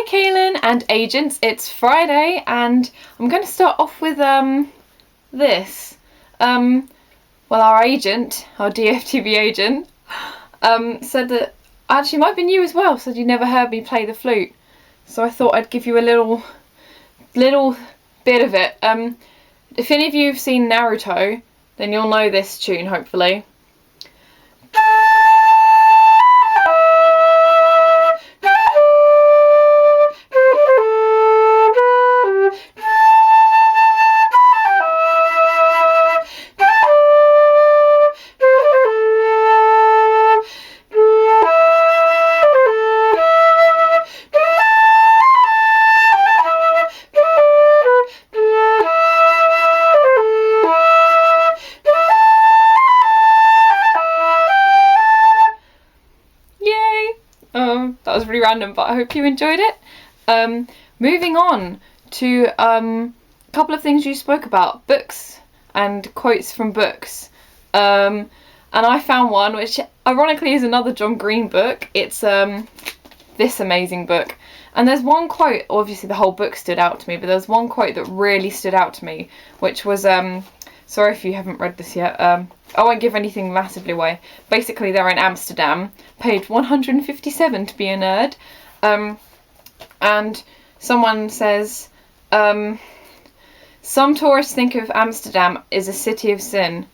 Hi Kaelen and agents, it's Friday and I'm going to start off with this. Well, our agent, our DFTBA agent, said that actually might have been you as well, said you never heard me play the flute. So I thought I'd give you a little bit of it. If any of you have seen Naruto, then you'll know this tune, hopefully. That was really random, but I hope you enjoyed it. Moving on to a couple of things you spoke about, books and quotes from books. And I found one which ironically is another John Green book. It's this amazing book. And there's one quote, obviously the whole book stood out to me, but there's one quote that really stood out to me, which was, sorry if you haven't read this yet, I won't give anything massively away. Basically, they're in Amsterdam, paid 157 to be a nerd, and someone says, some tourists think of Amsterdam as a city of sin,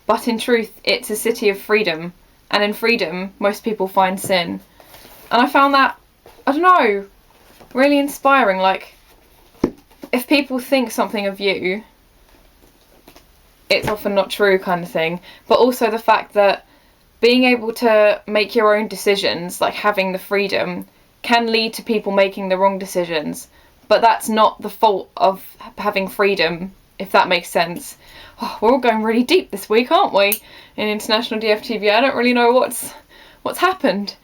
but in truth, it's a city of freedom, and in freedom, most people find sin. And I found that, I don't know, really inspiring. Like, if people think something of you, it's often not true, kind of thing. But also the fact that being able to make your own decisions, like having the freedom, can lead to people making the wrong decisions. But that's not the fault of having freedom, if that makes sense. Oh, we're all going really deep this week, aren't we? In International DFTBA, I don't really know what's happened.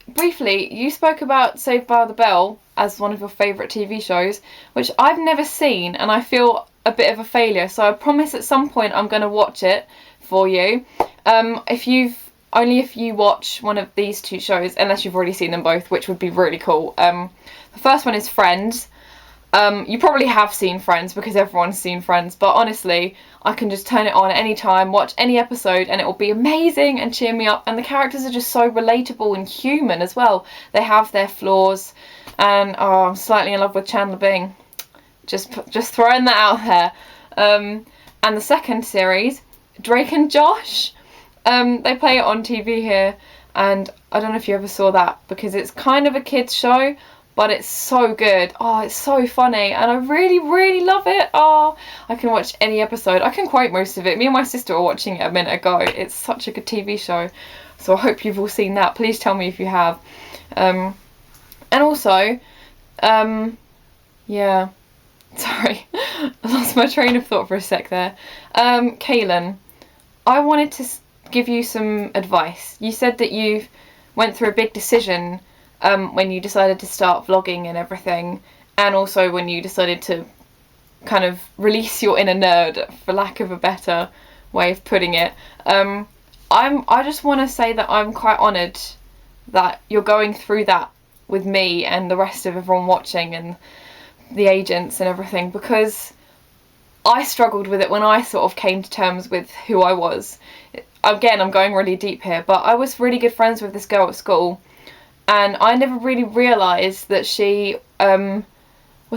Briefly, you spoke about Saved by the Bell as one of your favourite TV shows, which I've never seen, and I feel a bit of a failure, so I promise at some point I'm going to watch it for you. If you watch one of these two shows, unless you've already seen them both, which would be really cool. The first one is Friends. You probably have seen Friends because everyone's seen Friends, but honestly, I can just turn it on at any time, watch any episode, and it will be amazing and cheer me up. And the characters are just so relatable and human as well. They have their flaws, and I'm slightly in love with Chandler Bing. Just throwing that out there. And the second series, Drake and Josh, they play it on TV here, and I don't know if you ever saw that, because it's kind of a kids show, but it's so good. Oh, it's so funny, and I really, really love it. Oh, I can watch any episode. I can quote most of it. Me and my sister were watching it a minute ago. It's such a good TV show. So I hope you've all seen that. Please tell me if you have. And also, yeah. Sorry, I lost my train of thought for a sec there. Kaelen, I wanted to give you some advice. You said that you went through a big decision when you decided to start vlogging and everything, and also when you decided to kind of release your inner nerd, for lack of a better way of putting it. I just want to say that I'm quite honoured that you're going through that with me and the rest of everyone watching and the agents and everything, because I struggled with it when I sort of came to terms with who I was. Again, I'm going really deep here, but I was really good friends with this girl at school, and I never really realised that she was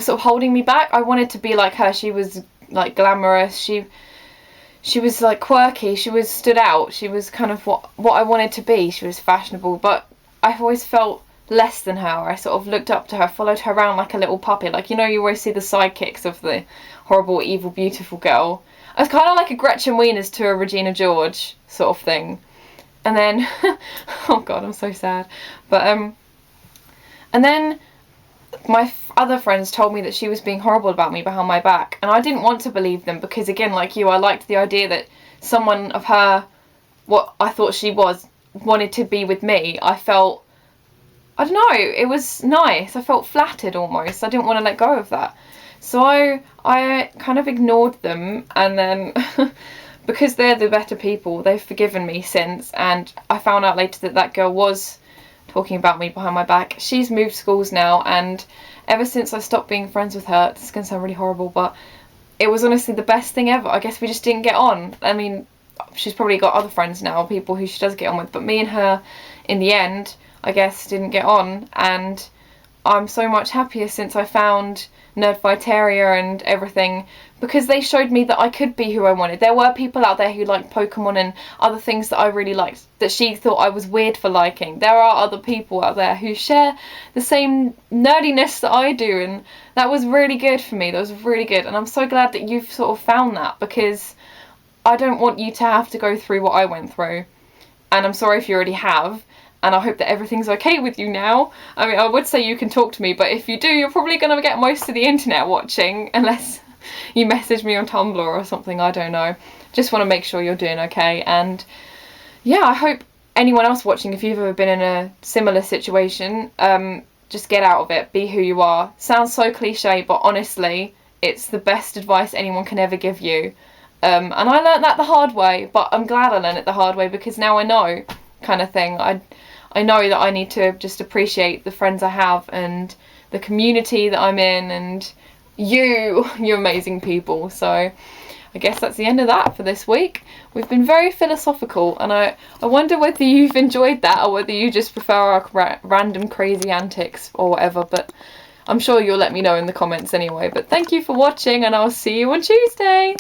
sort of holding me back. I wanted to be like her. She was like glamorous, she was like quirky, she was stood out, she was kind of what I wanted to be. She was fashionable, but I've always felt less than her. I sort of looked up to her, followed her around like a little puppy. Like, you know, you always see the sidekicks of the horrible, evil, beautiful girl. I was kind of like a Gretchen Wieners to a Regina George sort of thing. And then, oh god, I'm so sad. But, and then my other friends told me that she was being horrible about me behind my back. And I didn't want to believe them because, again, like you, I liked the idea that someone of her, what I thought she was, wanted to be with me. I felt, I don't know, it was nice. I felt flattered almost. I didn't want to let go of that. So I kind of ignored them, and then because they're the better people, they've forgiven me since, and I found out later that that girl was talking about me behind my back. She's moved schools now, and ever since I stopped being friends with her, this is going to sound really horrible, but it was honestly the best thing ever. I guess we just didn't get on. I mean, she's probably got other friends now, people who she does get on with, but me and her, in the end, I guess, didn't get on, and I'm so much happier since I found Nerdfighteria and everything, because they showed me that I could be who I wanted. There were people out there who liked Pokemon and other things that I really liked that she thought I was weird for liking. There are other people out there who share the same nerdiness that I do, and that was really good for me. That was really good, and I'm so glad that you've sort of found that, because I don't want you to have to go through what I went through, and I'm sorry if you already have. And I hope that everything's okay with you now. I mean, I would say you can talk to me, but if you do, you're probably going to get most of the internet watching, unless you message me on Tumblr or something, I don't know. Just want to make sure you're doing okay. And yeah, I hope anyone else watching, if you've ever been in a similar situation, just get out of it, be who you are. Sounds so cliche, but honestly, it's the best advice anyone can ever give you. And I learnt that the hard way, but I'm glad I learned it the hard way, because now I know, kind of thing. I know that I need to just appreciate the friends I have and the community that I'm in, and you amazing people. So I guess that's the end of that for this week. We've been very philosophical, and I wonder whether you've enjoyed that or whether you just prefer our random crazy antics or whatever, but I'm sure you'll let me know in the comments anyway. But thank you for watching, and I'll see you on Tuesday.